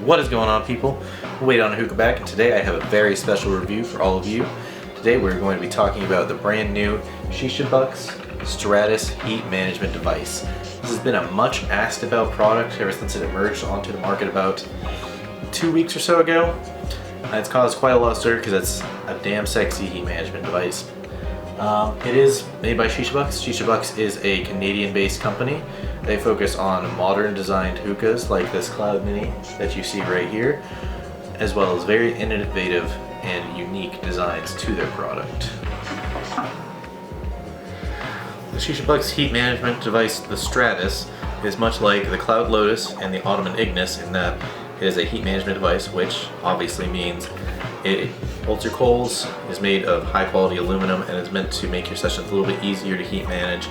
What is going on, people? WadeOnAHookah back, and today I have a very special review for all of you. Today we're going to be talking about the brand new Shishabucks Stratus heat management device. This has been a much asked about product ever since it emerged onto the market about 2 weeks or so ago. It's caused quite a lot of stir because it's a damn sexy heat management device. It is made by Shishabucks. Shishabucks is a Canadian-based company. They focus on modern designed hookahs like this Cloud Mini that you see right here, as well as very innovative and unique designs to their product. The Shishabucks heat management device, the Stratus, is much like the Cloud Lotus and the Mndsgn in that it is a heat management device, which obviously means it holds your coals, is made of high quality aluminum, and is meant to make your sessions a little bit easier to heat manage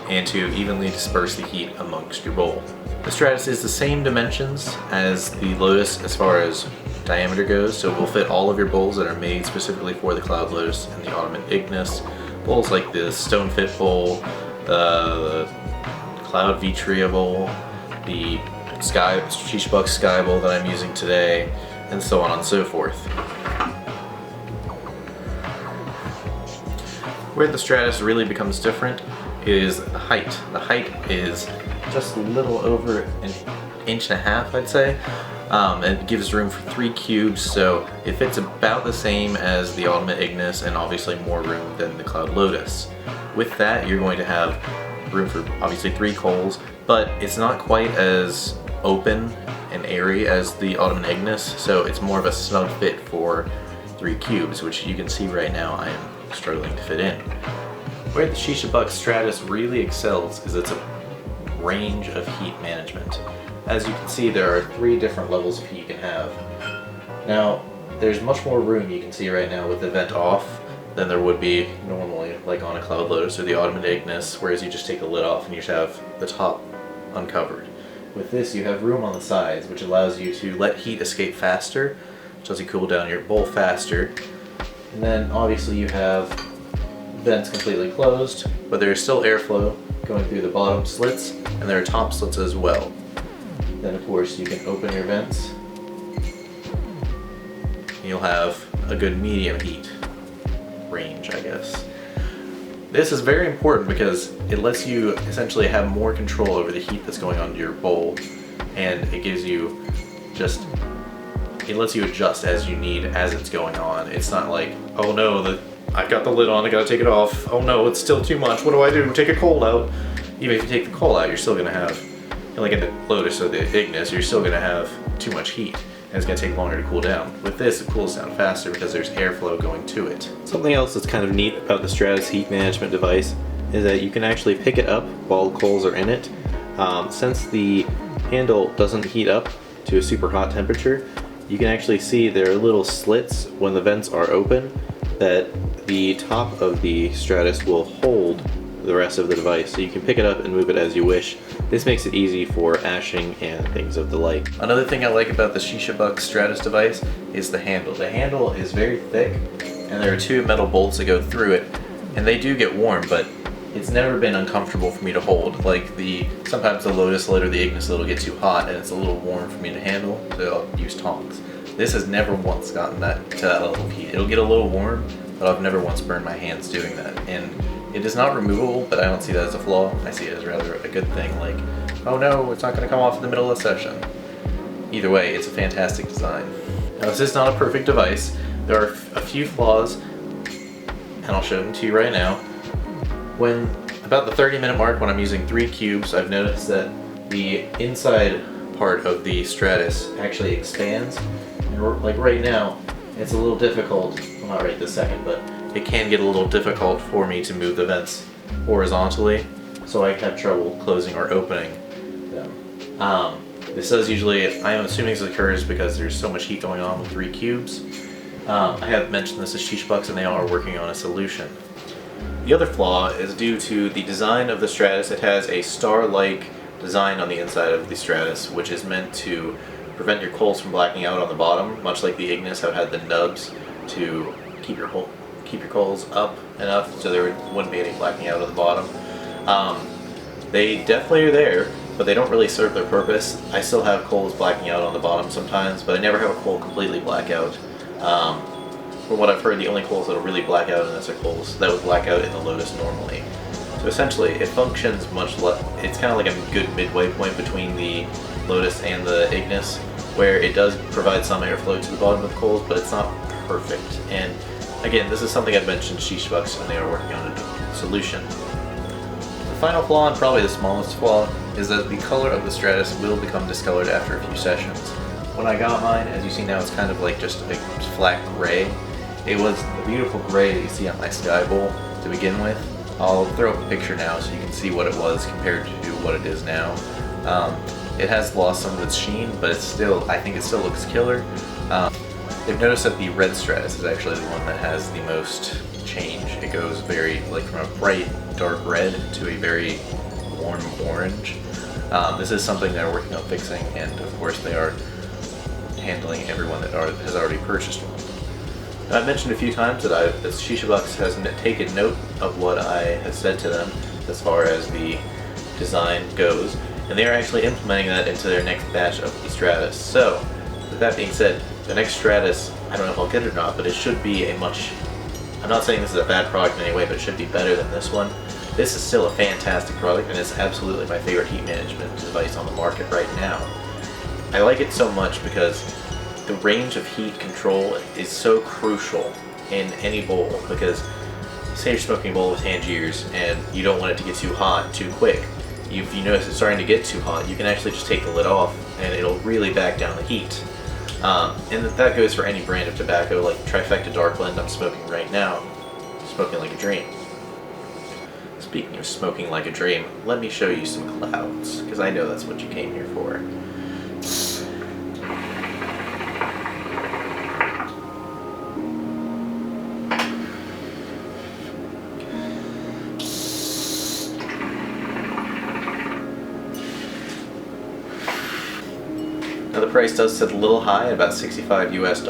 and to evenly disperse the heat amongst your bowl. The Stratus is the same dimensions as the Lotus as far as diameter goes, so it will fit all of your bowls that are made specifically for the Cloud Lotus and the Mndsgn. Bowls like the Stone Fit bowl, the Cloud Vitria bowl, the Shishabucks Sky bowl that I'm using today, and so on and so forth. Where the Stratus really becomes different is the height. The height is just a little over an inch and a half, I'd say. It gives room for 3 cubes, so it fits about the same as the Mndsgn and obviously more room than the Cloud Lotus. With that, you're going to have room for obviously 3 coals, but it's not quite as open and airy as the Mndsgn, so it's more of a snug fit for 3 cubes, which you can see right now I am struggling to fit in. Where the Shishabucks Stratus really excels is its range of heat management. As you can see, there are 3 different levels of heat you can have. Now, there's much more room you can see right now with the vent off than there would be normally, like on a Cloud Lotus or the Mndsgn, whereas you just take the lid off and you just have the top uncovered. With this, you have room on the sides, which allows you to let heat escape faster, which lets you cool down your bowl faster. And then obviously you have vents completely closed, but there is still airflow going through the bottom slits, and there are top slits as well. Then of course you can open your vents, and you'll have a good medium heat range, I guess. This is very important because it lets you essentially have more control over the heat that's going on to your bowl, and it gives you it lets you adjust as you need as it's going on. It's not like, oh no, I've got the lid on, I gotta take it off. Oh no, it's still too much, what do I do? Take a coal out. Even if you take the coal out, you're still gonna have, like in the Lotus or the Ignis, you're still gonna have too much heat, and it's gonna take longer to cool down. With this, it cools down faster because there's airflow going to it. Something else that's kind of neat about the Stratus heat management device is that you can actually pick it up while the coals are in it. Since the handle doesn't heat up to a super hot temperature, you can actually see there are little slits when the vents are open that the top of the Stratus will hold the rest of the device, so you can pick it up and move it as you wish. This makes it easy for ashing and things of the like. Another thing I like about the Shishabucks Stratus device is the handle. The handle is very thick, and there are 2 metal bolts that go through it, and they do get warm, but it's never been uncomfortable for me to hold. Like sometimes the Lotus lid or the Ignis lid will get too hot and it's a little warm for me to handle, so I'll use tongs. This has never once gotten to that level of heat. It'll get a little warm, but I've never once burned my hands doing that. And it is not removable, but I don't see that as a flaw. I see it as rather a good thing, like, oh no, it's not gonna come off in the middle of the session. Either way, it's a fantastic design. Now, this is not a perfect device. There are a few flaws, and I'll show them to you right now. When about the 30-minute mark, when I'm using 3 cubes, I've noticed that the inside part of the Stratus actually expands. And like right now, it's a little difficult, well not right this second, but it can get a little difficult for me to move the vents horizontally, so I have trouble closing or opening them. This does usually, I am assuming this occurs because there's so much heat going on with 3 cubes. I have mentioned this to Shishabucks and they are working on a solution. The other flaw is due to the design of the Stratus. It has a star-like design on the inside of the Stratus, which is meant to prevent your coals from blacking out on the bottom, much like the Ignis have had the nubs to keep your coals up enough so there wouldn't be any blacking out on the bottom. They definitely are there, but they don't really serve their purpose. I still have coals blacking out on the bottom sometimes, but I never have a coal completely black out. From what I've heard, the only coals that will really black out in this are coals that would black out in the Lotus normally. So essentially, it functions much less. It's kind of like a good midway point between the Lotus and the Ignis, where it does provide some airflow to the bottom of the coals, but it's not perfect. And again, this is something I've mentioned to Shishabucks when they are working on a solution. The final flaw, and probably the smallest flaw, is that the color of the Stratus will become discolored after a few sessions. When I got mine, as you see now, it's kind of like just a flat gray. It was the beautiful gray that you see on my Sky Bowl to begin with. I'll throw up a picture now so you can see what it was compared to what it is now. It has lost some of its sheen, but it's still, I think it still looks killer. You've noticed that the red Stratus is actually the one that has the most change. It goes very, like, from a bright dark red to a very warm orange. This is something they're working on fixing, and of course they are handling everyone that has already purchased one. I've mentioned a few times that Shishabucks has taken note of what I have said to them as far as the design goes, and they are actually implementing that into their next batch of the Stratus. So, with that being said, the next Stratus, I don't know if I'll get it or not, but it should be a much... I'm not saying this is a bad product in any way, but it should be better than this one. This is still a fantastic product, and it's absolutely my favorite heat management device on the market right now. I like it so much because the range of heat control is so crucial in any bowl, because say you're smoking a bowl with Tangiers and you don't want it to get too hot too quick. If you notice it's starting to get too hot, you can actually just take the lid off and it'll really back down the heat. And that goes for any brand of tobacco, like Trifecta Dark Blend I'm smoking right now. Smoking like a dream. Speaking of smoking like a dream, let me show you some clouds, because I know that's what you came here for. Now the price does sit a little high at about $65 US.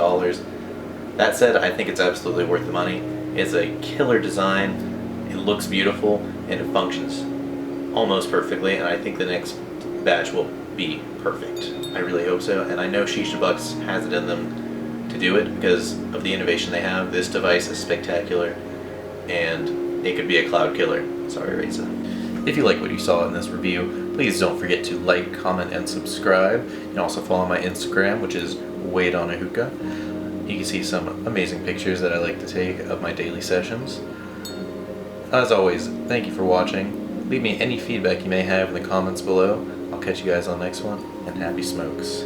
That said, I think it's absolutely worth the money. It's a killer design, it looks beautiful, and it functions almost perfectly, and I think the next batch will be perfect. I really hope so, and I know Shishabucks has it in them to do it because of the innovation they have. This device is spectacular, and it could be a cloud killer. Sorry, Reza. If you like what you saw in this review, please don't forget to like, comment, and subscribe. You can also follow my Instagram, which is WadeOnAHookah. You can see some amazing pictures that I like to take of my daily sessions. As always, thank you for watching. Leave me any feedback you may have in the comments below. I'll catch you guys on the next one, and happy smokes.